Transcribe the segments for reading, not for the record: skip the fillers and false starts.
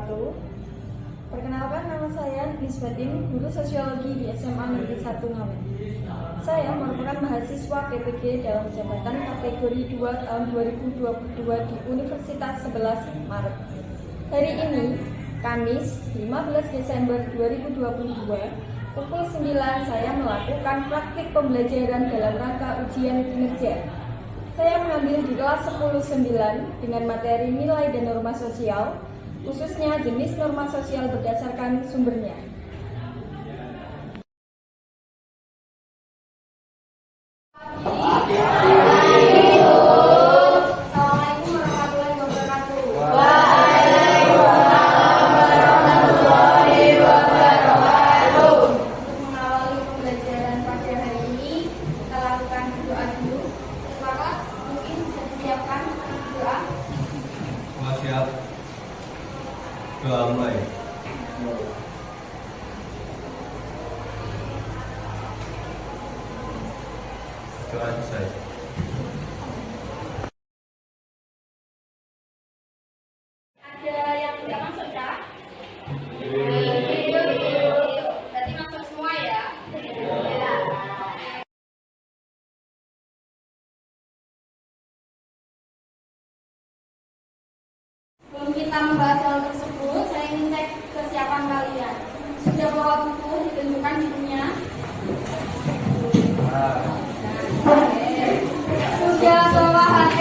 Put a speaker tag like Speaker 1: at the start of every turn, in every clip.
Speaker 1: wabarakatuh. Perkenalkan, nama saya Nisbatin, guru sosiologi di SMA Negeri 1 Ngawen. Saya merupakan mahasiswa PPG dalam jabatan kategori 2 tahun 2022 di Universitas 11 Maret. Hari ini, Kamis 15 Desember 2022, pukul 9 saya melakukan praktik pembelajaran dalam rangka ujian kinerja. Saya mengambil di kelas 10-9 dengan materi nilai dan norma sosial, khususnya jenis norma sosial berdasarkan sumbernya. Assalamualaikum warahmatullahi wabarakatuh. Waalaikumsalam warahmatullahi wabarakatuh. Untuk mengawali pembelajaran pada hari ini, kita lakukan doa dulu. Kelas mungkin bisa disiapkan doa.
Speaker 2: Siap. Doa mulai. Doa selesai.
Speaker 1: Ada yang tidak masuk kah? Berarti masuk semua ya? Sebelum kita membahas hal tersebut, saya ingin cek kesiapan kalian. Sudah bawa buku ditunjukkan bukunya? Sudah bawa HP?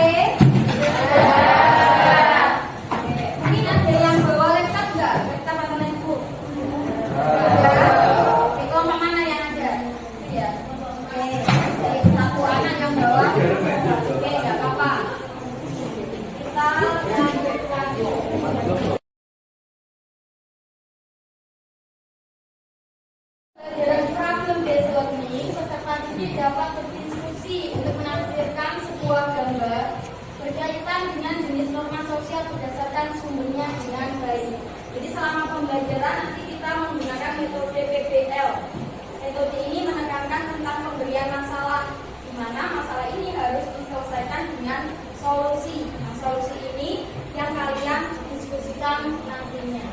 Speaker 1: Mungkin ada yang bawa laptop nggak? Laptop atau notebook? Oke, kelompok mana yang ada? Iya. Oke, jadi satu anak yang bawa. Oke, nggak apa-apa. Kita lanjutkan. Pelajaran problem based learning, peserta didik dapat berdiskusi untuk menafsirkan sebuah gambar berkaitan dengan jenis norma sosial berdasarkan sumbernya dengan baik. Jadi selama pembelajaran nanti kita menggunakan metode PBL. Metode ini menekankan tentang pemberian masalah, di mana masalah ini harus diselesaikan dengan solusi. Nah, solusi ini yang kalian diskusikan nantinya.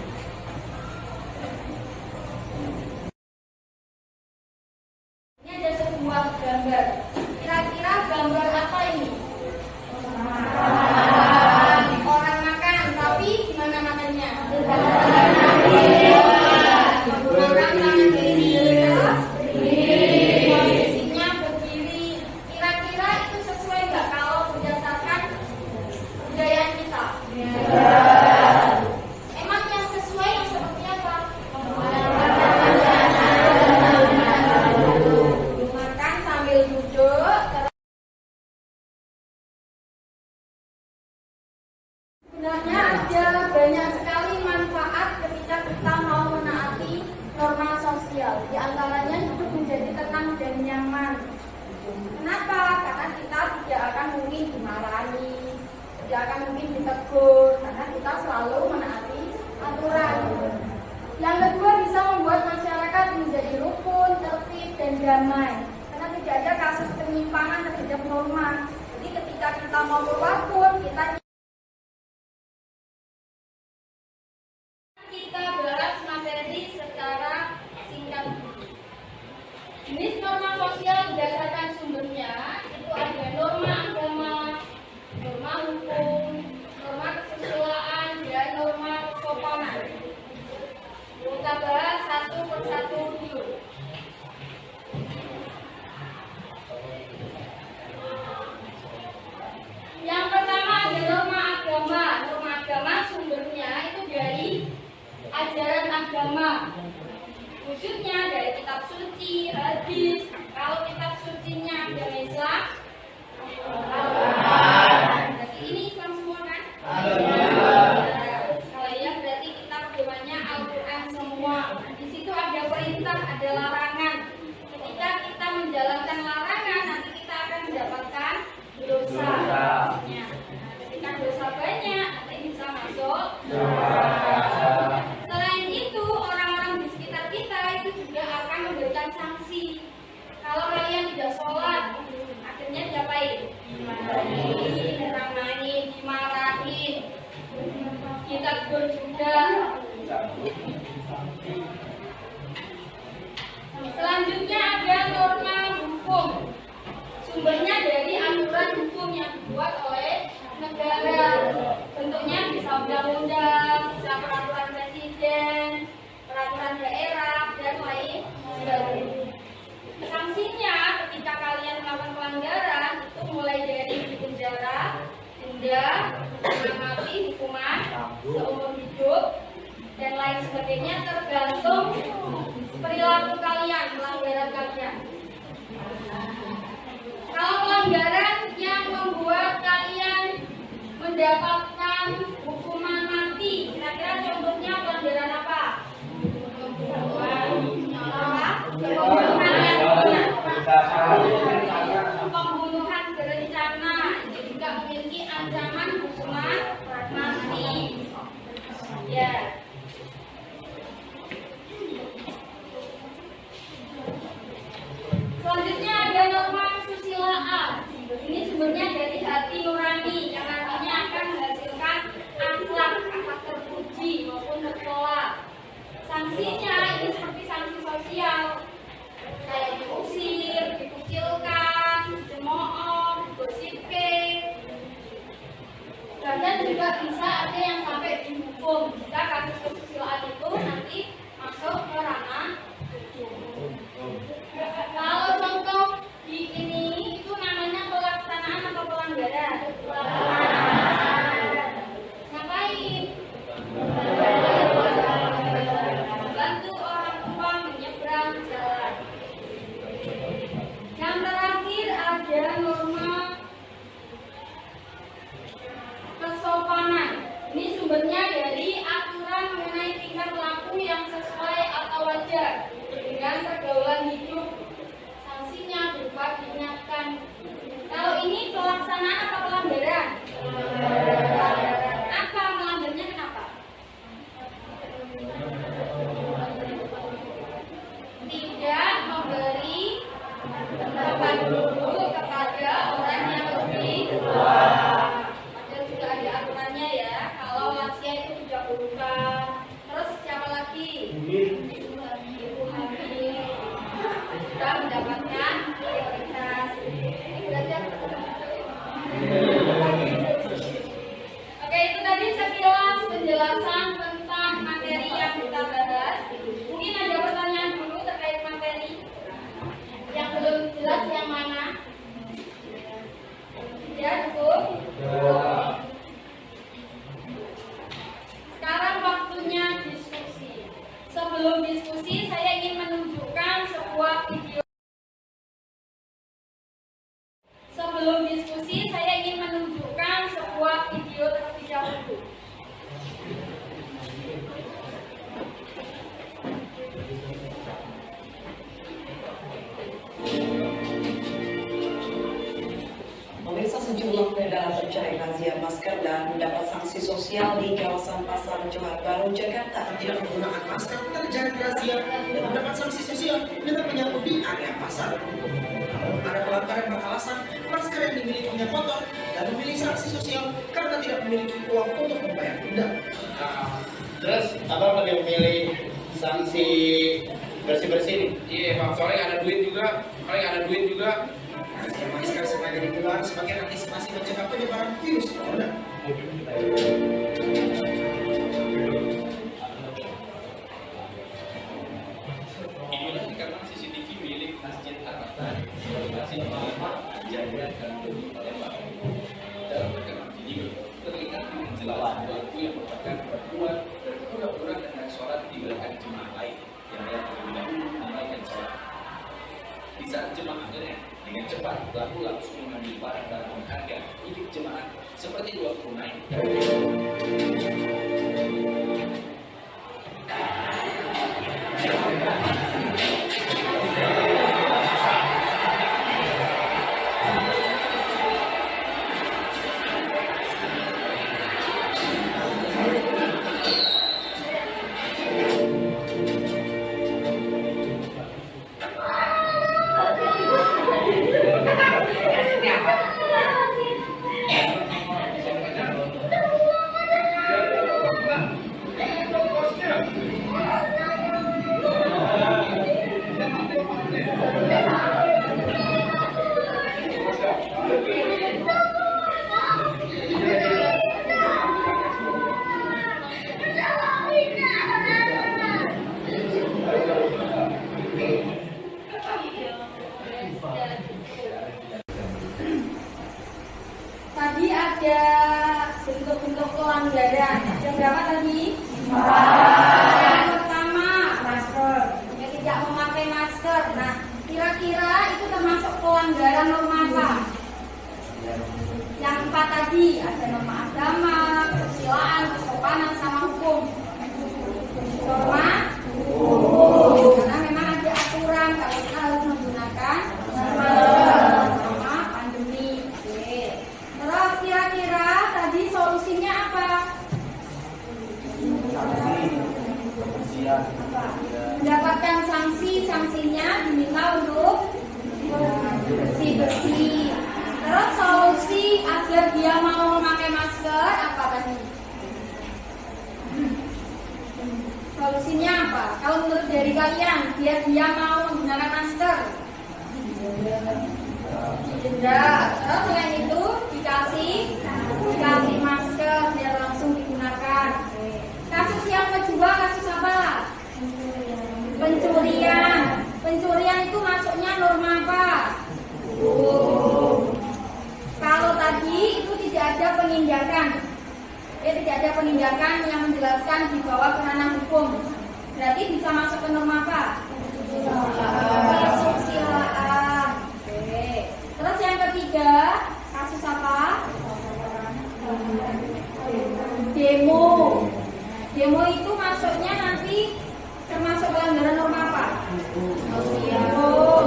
Speaker 1: Ini ada sebuah gambar. Kira-kira gambar apa ini? Orang makan, tapi gimana makannya? Menggunakan tangan kiri, posisinya berdiri. Kira-kira itu sesuai nggak kalau berdasarkan budaya kita? Emang yang sesuai yang seperti apa? Makan sambil duduk. Sebenarnya ada banyak sekali manfaat ketika kita mau menaati norma sosial. Di antaranya hidup menjadi tenang dan nyaman. Kenapa? Karena kita tidak akan mungkin dimarahi, tidak akan mungkin ditegur, karena kita selalu menaati aturan. Yang kedua, bisa membuat masyarakat menjadi rukun, tertib, dan damai. Karena tidak ada kasus penyimpangan terhadap norma. Jadi ketika kita mau keluar pun, kita bahas materi secara singkat. Jenis norma sosial berdasarkan sumbernya itu ada norma agama, norma hukum, norma kesusilaan, dan norma kesopanan. Kita bahas satu persatu dulu. Yang pertama ada norma agama. Norma agama sumbernya itu dari ajaran agama. Wujudnya dari kitab suci, hadis. Kalau kitab sucinya agama Islam, berarti ini Islam semua kan? Kalau iya berarti kitab agamanya Al-Quran semua. Di situ ada perintah, ada larangan. Ketika kita menjalankan larangan, nanti kita akan mendapatkan dosa. Nah, ketika dosa banyak, nanti bisa masuk neraka. Selain itu, orang-orang di sekitar kita itu juga akan memberikan sanksi. Kalau kalian tidak sholat, akhirnya diapain? Dimarahin, dimarahin, ditegur juga.
Speaker 3: Selanjutnya ada norma hukum. Sumbernya dari aturan hukum yang dibuat oleh negara. Bentuknya bisa undang-undang, bisa peraturan presiden, peraturan daerah, dan lain sebagainya. Sanksinya ketika kalian melakukan pelanggaran itu mulai dari penjara, denda, hukuman mati, hukuman seumur hidup, dan lain sebagainya tergantung perilaku kalian, pelanggaran kalian. Kalau pelanggaran yang membuat kalian mendapatkan hukuman mati, kira-kira contohnya pelanggaran apa? Pembunuhan berencana itu juga memiliki ancaman hukuman mati. Ya. Selanjutnya ada norma kesusilaan. Ini sumbernya dari hati nurani yang nantinya akan menghasilkan akhlak terpuji maupun tercela. Sanksinya ini seperti sanksi sosial, kayak diusir, dikucilkan, dicemooh, digosipin. Bahkan juga bisa ada yang sampai dihukum jika kasus kesusilaan itu nanti masuk ke ranah hukum. Kalau contoh di ini itu namanya pelaksanaan atau pelanggaran? Ngapain? Bantu orang tua menyeberang jalan. Yang terakhir ada norma kesopanan. Ini sumbernya dari aturan mengenai tingkah laku yang sesuai atau wajar dengan pergaulan hidup. Sanksinya berupa diingatkan. Kalau ini pelaksanaan atau pelanggaran? Pelanggaran. Apa melanggarnya kenapa? Tidak memberi tempat duduk kepada orang yang lebih tua. Padahal juga ada aturannya ya. Kalau lansia itu 30-an. Terus siapa lagi? Ibu hamil. Kita mendapatkan prioritas. Oke, itu tadi sekilas penjelasan tentang materi yang kita bahas. Mungkin ada pertanyaan dulu terkait materi yang belum jelas yang mana? Ya, cukup. Sekarang waktunya diskusi. Sebelum diskusi, saya ingin menunjukkan sebuah video. Sebelum diskusi, saya ingin menunjukkan sebuah video terlebih dahulu.
Speaker 4: Pemirsa, sejumlah pedagang terjaring razia masker dan mendapat sanksi sosial di kawasan Pasar Johar Baru, Jakarta.
Speaker 5: Tidak menggunakan masker terjaring razia dan mendapat sanksi sosial dengan menyatu di area pasar. Namun ada pelanggaran beralasan masker yang dimilikinya kotor dan memilih sanksi sosial karena tidak memiliki uang untuk membayar denda.
Speaker 6: Terus abang lebih memilih sanksi bersih-bersih ini?
Speaker 7: Iya bang, soalnya ada duit juga.
Speaker 5: Razia masker sengaja digelar sebagai antisipasi mencegah penyebaran virus corona.
Speaker 7: Inilah dikarenakan CCTV milik Masjid Al-Fatah lokasi kejadian dan tembak. Dalam rekaman video terlihat dengan jelas pelaku yang merupakan perempuan berpura-pura dengan sholat di belakang jemaah lain yang terlebih dahulu menunaikan sholat. Di saat jemaah akhirnya dengan cepat pelaku langsung mengambil barang-barang berharga milik jemaah seperti uang tunai.
Speaker 1: ada bentuk-bentuk pelanggaran. Ada berapa tadi? Yang pertama, masker. Yang tidak memakai masker. Nah, kira-kira itu termasuk pelanggaran norma apa? Yang 4 tadi ada norma agama, kesusilaan, kesopanan, sama hukum. Norma hukum. Karena memang ada aturan kalau kita harus menggunakan masker selama pandemi. Oke. Terus kira-kira tadi solusinya apa? Mendapatkan sanksinya diminta untuk bersih-bersih. Terus solusi agar dia mau memakai masker apa tadi? Solusinya apa? Kalau menurut dari kalian, biar dia mau menggunakan masker? Tidak. Terus selain itu dikasih masker biar langsung digunakan. Kasus yang kedua kasus apa? Pencurian. Pencurian itu masuknya norma apa? Kalau tadi itu tidak ada penindakan, tidak ada penindakan yang menjelaskan di bawah ranah hukum. Berarti bisa masuk ke norma apa? Kesusilaan. Oke. Terus yang ketiga kasus apa? Demo. Demo itu masuknya nanti termasuk pelanggaran norma apa? Hukum.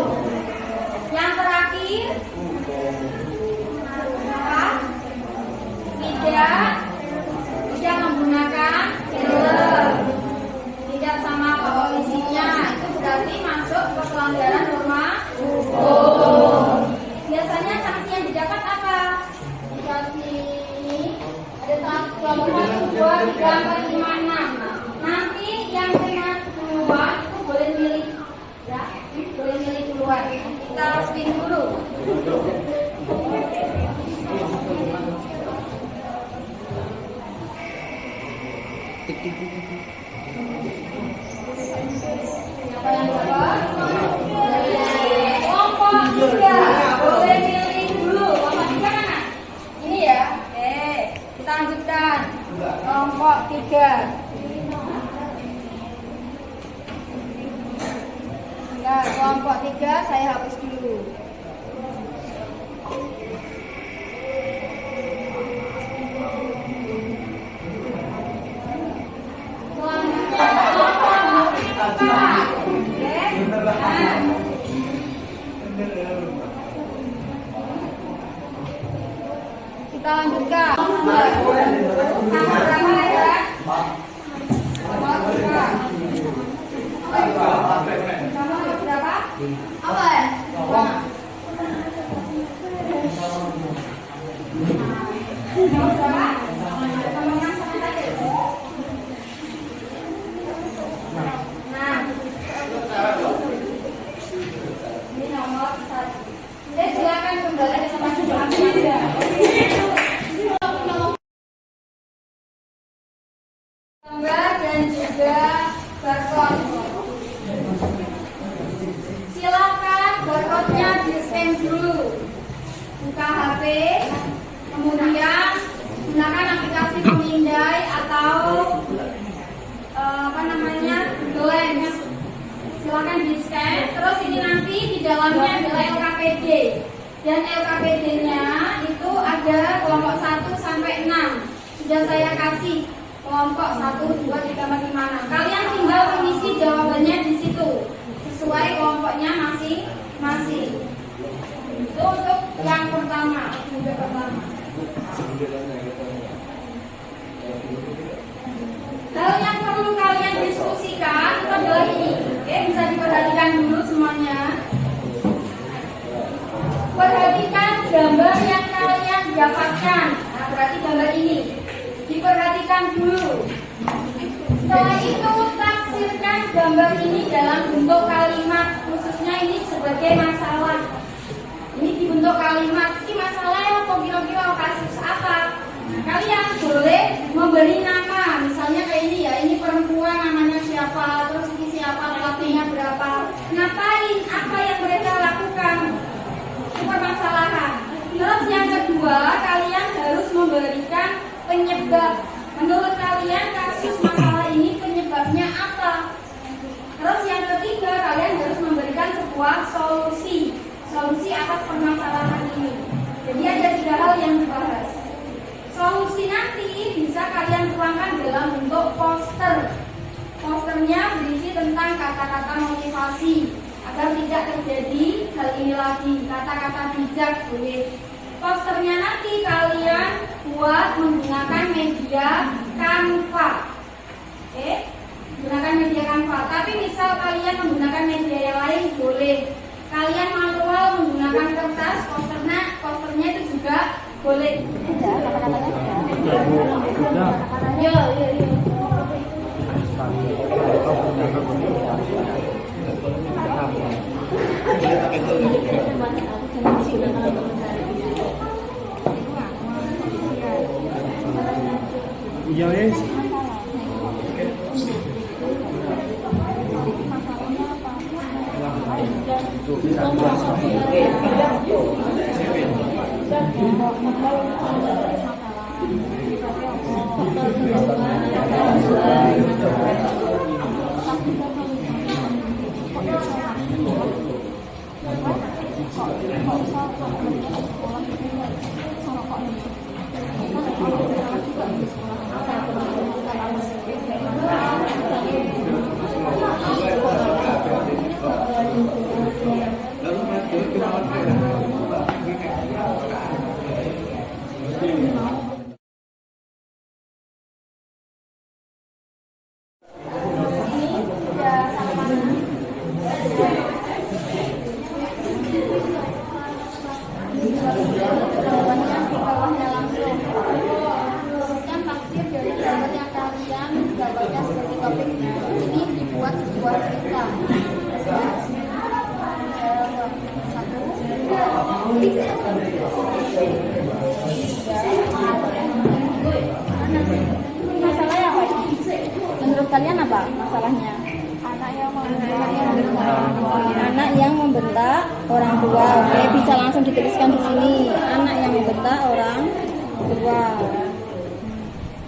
Speaker 1: Yang terakhir apa? Tidak menggunakan helm, tidak sama polisinya, itu berarti masuk ke pelanggaran norma hukum. Biasanya sanksi yang didapat apa? Dikasih ada 1, 2, 3, 4, 5, 6. Nanti yang terima duluan itu boleh milih, ya, boleh milih duluan. Kita spin dulu. Siapa yang dapat? Kelompok 3 boleh milih dulu. Kelompok 3 mana? Ini ya. Kita lanjutkan. Kelompok 3. Nah, kelompok 3 saya hapus dulu. Kita lanjutkan. Nomor berapa ya? Nomor berapa? Nomor berapa? Apa ya? Nomor berapa? Nomor yang sama tadi. Nah, ini nomor 1. Silakan kembali ke tempat Anda. Gambar dan juga barcode. Silakan barcode-nya di-scan dulu. Buka HP, kemudian gunakan aplikasi pemindai atau Google Lens. Silakan di-scan. Terus ini nanti di dalamnya adalah LKPD. Dan LKPD-nya itu ada kelompok 1 sampai 6. Sudah saya kasih kelompok 1, 2, 3, 4, 5. Kalian tinggal mengisi jawabannya di situ sesuai kelompoknya masing-masing. Itu untuk yang pertama. Hal yang perlu kalian diskusikan itu adalah ini. Oke, bisa diperhatikan dulu semuanya. Perhatikan gambar yang kalian dapatkan. Nah, berarti gambar ini. Diperhatikan dulu. Setelah itu tafsirkan gambar ini dalam bentuk kalimat, khususnya ini sebagai masalah. Ini dibentuk kalimat. Ini masalahnya apa? Kira-kira kasus apa? Nah, kalian boleh memberi nama. Misalnya kayak ini ya. Ini perempuan namanya siapa? Terus ini siapa? Pelakunya berapa? Ngapain? Apa yang mereka lakukan? Permasalahan. Terus yang kedua, kalian harus memberi kedua, solusi atas permasalahan ini. Jadi ada 3 hal yang dibahas. Solusi nanti bisa kalian tuangkan dalam bentuk poster. Posternya berisi tentang kata-kata motivasi agar tidak terjadi hal ini lagi. Kata-kata bijak boleh. Posternya nanti kalian buat menggunakan media Canva. Oke? Menggunakan media Canva. Tapi misal kalian menggunakan media yang lain boleh. Kalian manual menggunakan kertas, posternya itu juga boleh. Yo.
Speaker 8: Iya, yes.
Speaker 3: Tuliskan tafsir dari gambar yang kalian gambarkan sebagai topiknya. Ini dibuat sebuah cerita. Masalahnya apa? Menurut kalian apa masalahnya? Anak yang membentak orang tua. Oke, bisa langsung dituliskan di sini. Anak yang membentak orang tua.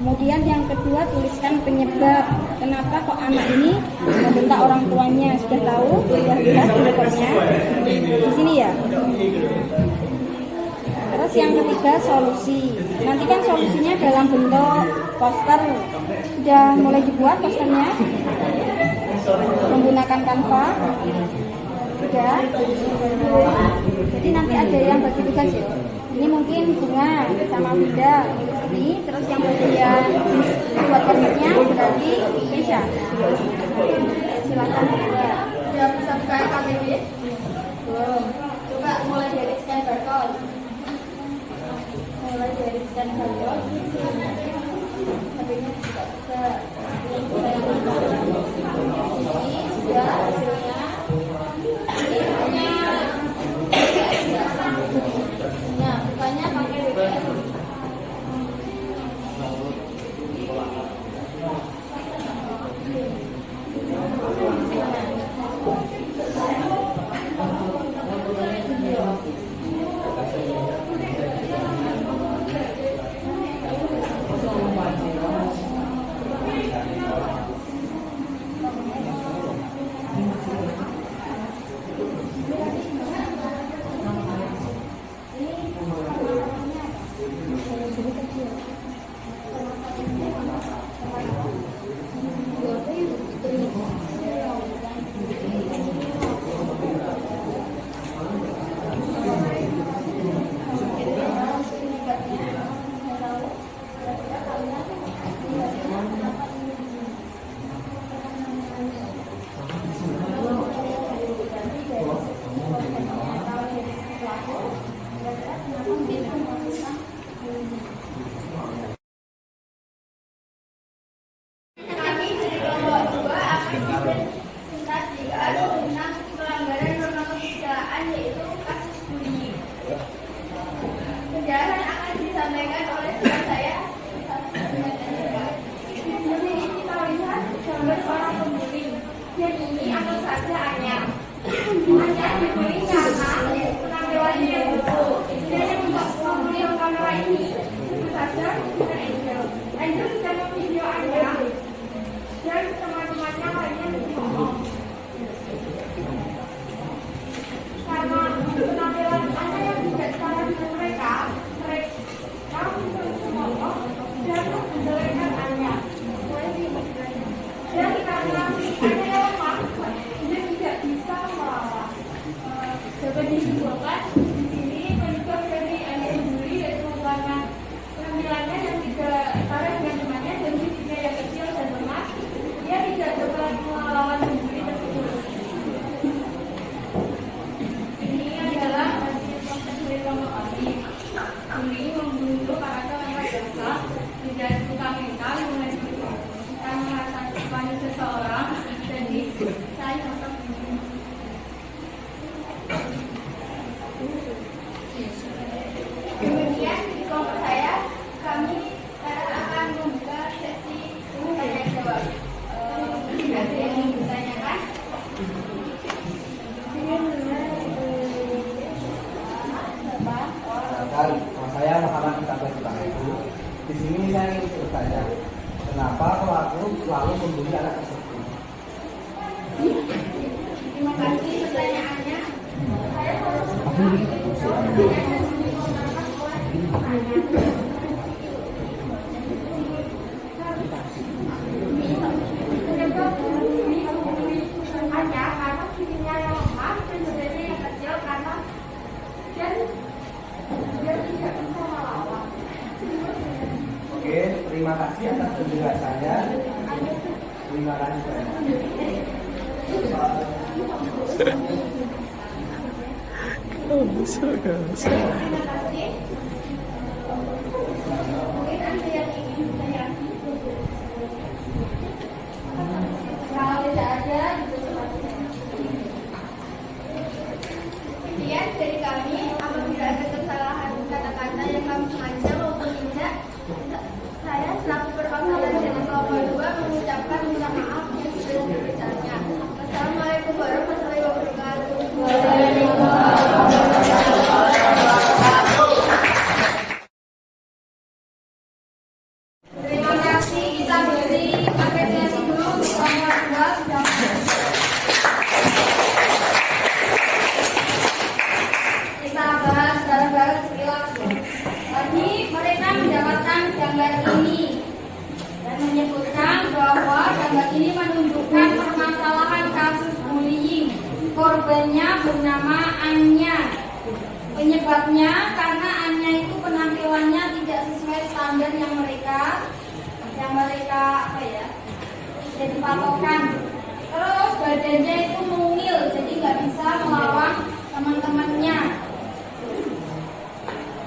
Speaker 3: Kemudian yang kedua, tuliskan penyebab. Kenapa kok anak ini membentak orang tuanya? Sudah tahu? Sudah lihat penyebabnya? Di sini ya. Terus yang ketiga, solusi. Nanti kan solusinya dalam bentuk poster. Sudah mulai dibuat posternya? Menggunakan Canva. Sudah. Jadi nanti ada yang bagi tugas ya. Ini mungkin bunga sama Wida ini, terus yang bagian buat komiknya berarti Keisha. Silakan juga. Sudah bisa buka KTP? Belum. Coba mulai dari scan barcode. Mulai dari scan barcode. HP-nya juga bisa. Ini sudah hasilnya. Ini hanya nah, bukannya pakai BBS. Penjelasan akan disampaikan oleh teman saya. Di sini kita lihat gambar seorang pembuli. Dan ini aku saja Anya. Anya dibeli karena penampilannya yang lucu. Dan untuk membeli kamera ini, tentu saja kita Angel. Angel sudah memvideo Anya dan teman-temannya lainnya di ngomong.
Speaker 8: Kan, saya Muhammad Isabel itu. Di sini saya ingin bertanya, kenapa pelaku selalu membuli anak tersebut?
Speaker 3: Terima kasih pertanyaannya. Saya hanya karena fisiknya yang lemah dan badannya yang kecil karena dan dia tidak bisa melawan.
Speaker 8: Oke, terima kasih atas penjelasannya. Terima kasih banyak.
Speaker 3: Terima kasih. Mungkin ada yang ingin saya. Kalau tidak ada, itu seperti kemudian dari kami, apabila ada kesalahan kata-kata yang kami sengaja maupun tidak, saya selaku perwakilan dari kelompok 2 mengucapkan minta maaf yang sebesar-besarnya. Wassalamualaikum warahmatullahi wabarakatuh. Terima kasih, kita beri apresiasi dulu untuk kelompok 2 sudah. Kita bahas bareng-bareng sekilas. Tadi mereka mendapatkan gambar ini dan menyebutkan bahwa gambar ini menunjukkan permasalahan kasus bullying. Korbannya bernama Anya. Penyebabnya karena Anya itu penampilannya tidak sesuai standar yang mereka jadi patokan. Terus badannya itu mungil, jadi nggak bisa melawan teman-temannya.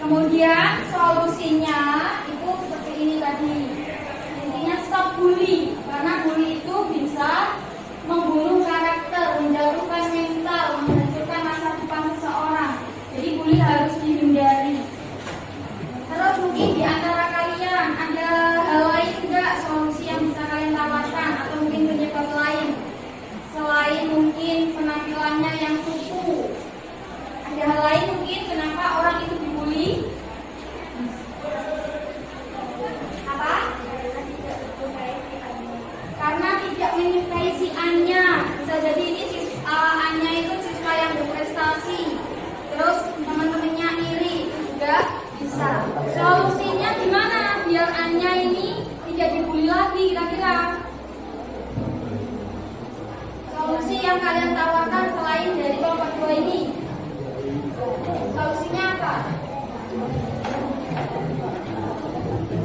Speaker 3: Kemudian solusinya itu seperti ini tadi. Intinya stop bully, karena bully itu bisa membunuh karakter, menjatuhkan mental, menghancurkan masa depan seseorang. Jadi bully harus dihindari. Terus mungkin di antara kalian ada hal lain enggak solusi yang bisa kalian tawarkan atau mungkin penyebab lain selain mungkin penampilannya yang kuku? Ada hal lain mungkin kenapa orang itu dibully? Apa? Karena tidak menyukai si Anya. Bisa jadi ini Anya itu siswa yang berprestasi. Terus teman-temannya iri itu juga bisa. Solusinya gimana biar Anya ini tidak dibully lagi kira-kira? Solusi yang kalian tawarkan selain dari kelompok 2 ini, solusinya apa?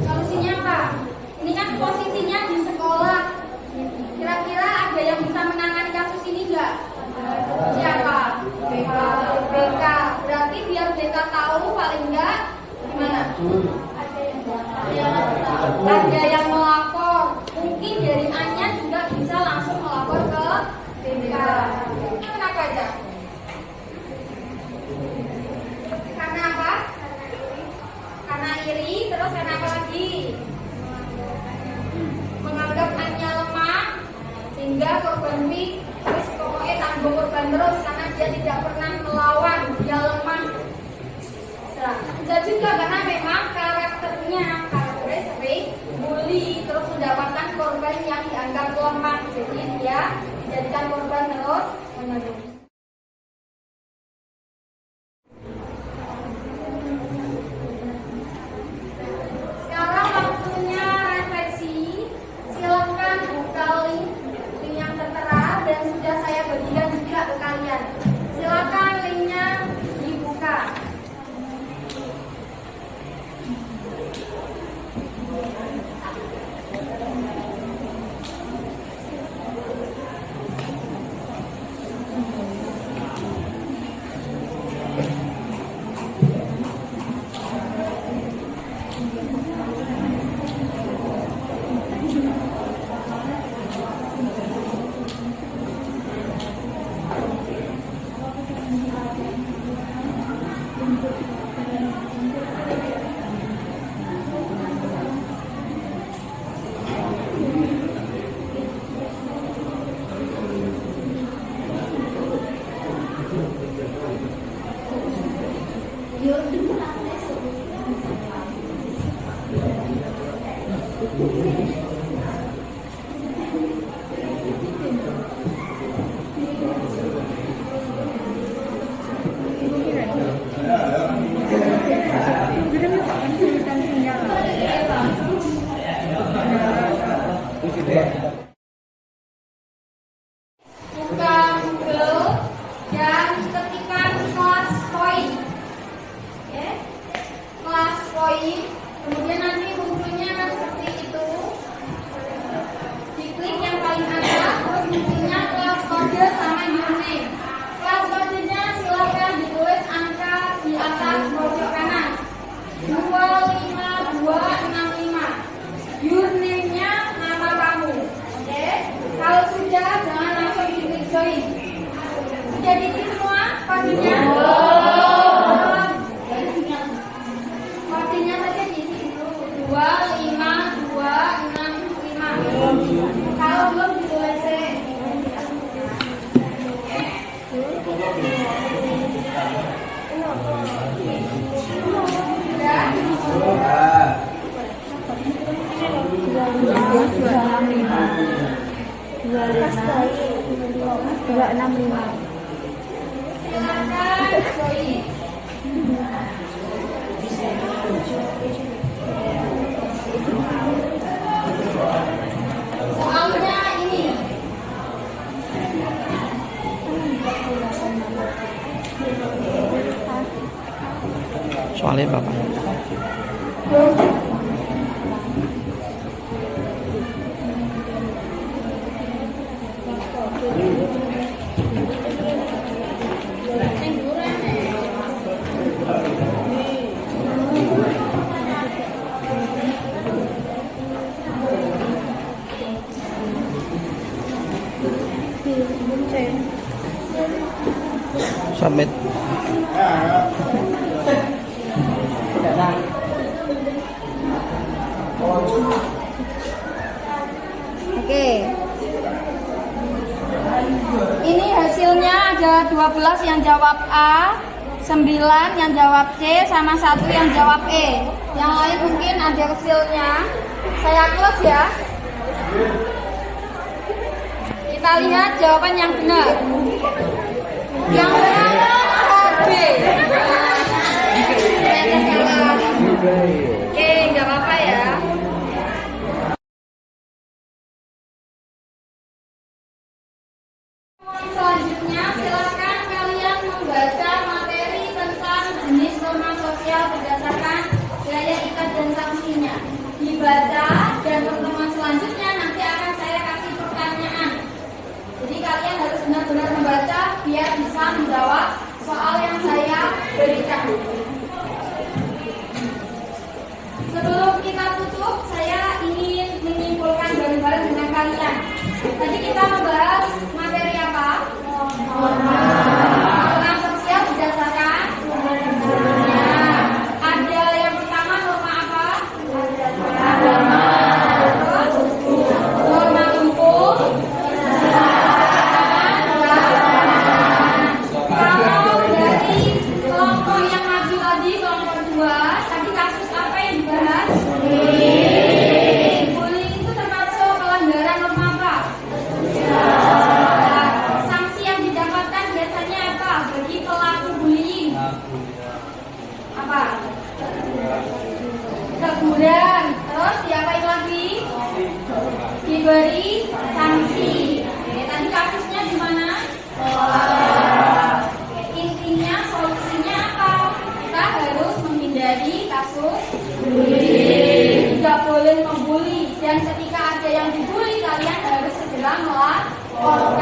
Speaker 3: Solusinya apa? Ini kan posisinya di sekolah. Kira-kira ada yang bisa menangani kasus ini enggak? Siapa? BK. Berarti biar BK tahu paling enggak gimana? Ada yang melapor. Mungkin dari Anya juga bisa langsung melapor ke BK. Kenapa aja? Karena apa? Karena iri. Terus karena apa lagi? Menganggap Anya lemah sehingga korban terus pokoknya tanggung korban terus karena dia tidak pernah melawan, dia lemah. Bisa juga karena memang karakternya sering bully terus mendapatkan korban yang dianggap lemah, jadi dia dijadikan korban terus menerus. Sekarang waktunya refleksi. Silakan buka link yang tertera dan sudah saya bagikan juga ke kalian. Silakan linknya dibuka. Buka Google dan ketikkan kelas poin. Oke. Kelas poin. Kemudian nanti munculnya akan seperti itu. Diklik yang paling atas, terus munculnya kelas kode sama username. Kelas kodenya silakan ditulis angka di atas pojok kanan. 25265. Username-nya nama kamu. Oke. Kalau sudah, jangan langsung diklik join. Sudah diisi semua kodenya? Kodenya saja diisi dulu. 25265. Kalau belum ditulis silakan join. Soalnya ini.
Speaker 8: Soalnya Bapak. Submit.
Speaker 3: Oke. Ini hasilnya ada 12 yang jawab A, 9 yang jawab C, sama 1 yang jawab E. Yang lain mungkin ada hasilnya. Saya close ya. Kita lihat jawaban yang benar. Yang benar B. Ternyata salah. Oke, nggak apa-apa ya. Selanjutnya silakan kalian membaca materi tentang jenis norma sosial berdasarkan gaya ikat dan sanksinya. Dibaca dan pertemuan selanjutnya nanti akan saya kasih pertanyaan. Jadi kalian harus benar-benar membaca biar bisa menjawab soal yang saya berikan. Sebelum kita tutup, saya ingin menyimpulkan bareng-bareng dengan kalian. Tadi kita membahas materi apa? Norma sosial berdasarkan ada yang pertama norma apa? Terus norma kumpul. Kalau dari kelompok yang maju tadi, kelompok 2, tadi kasus apa yang dibahas? Bullying itu termasuk pelanggaran norma apa? Sanksi yang didapatkan biasanya apa bagi pelaku bullying? Apa? Teguran. Terus diapain lagi? Diberi sanksi. Oke, tadi kasusnya di mana? Intinya solusinya apa? Kita harus menghindari kasus bullying. Tidak boleh membuli, dan ketika ada yang dibully kalian harus segera melapor.